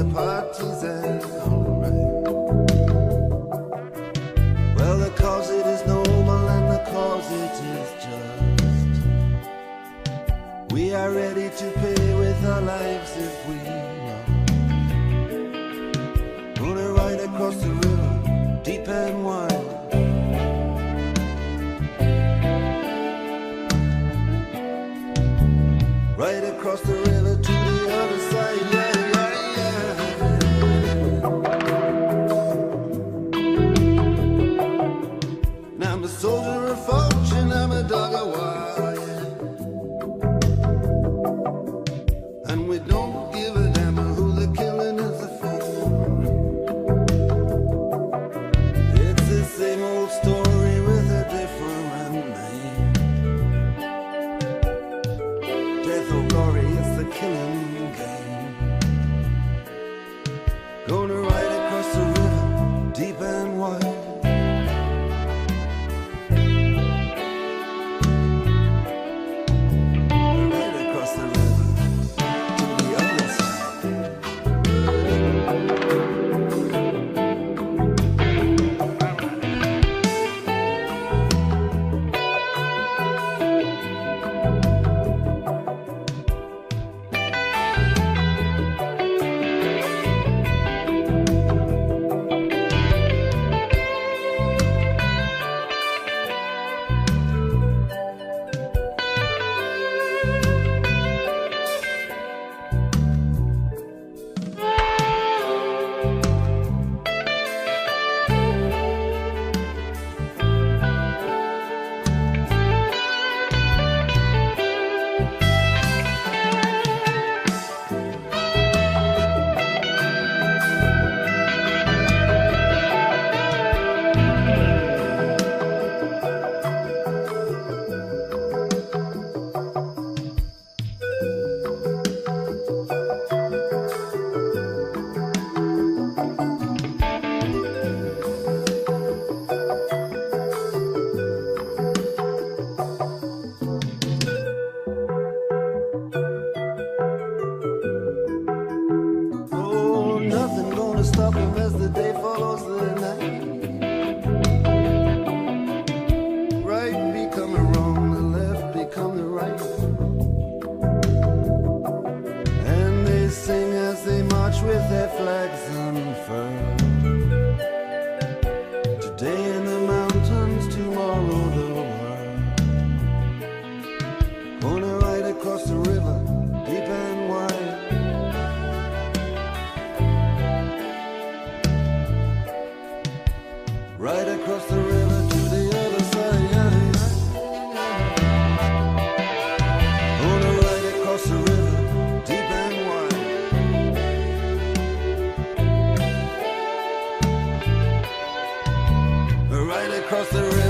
the partisan. Alright. Well, the cause it is noble and the cause it is just. We are ready to pay with our lives if we must. Gonna ride across the river, deep and wide. Right across the river to the other side, yeah, yeah, yeah. Now I'm a soldier of fortune, I'm a dog of war, yeah. And we don't give a damn who the killing is for. It's the same old story with a different name. Death or glory, it's the killing game. Gonna ride across the river, deep and wide. Right across the river, to the other side. Oh, nothing gonna stop him as the day follows the night. Right becoming wrong, the left become the right. And they sing as they march with their flags unfurled. Today in the mountains, tomorrow the world. Gonna ride across the river, deep and wide. Right across the river to the other side, yeah, yeah. Gonna ride across the river, deep and wide. Right across the river.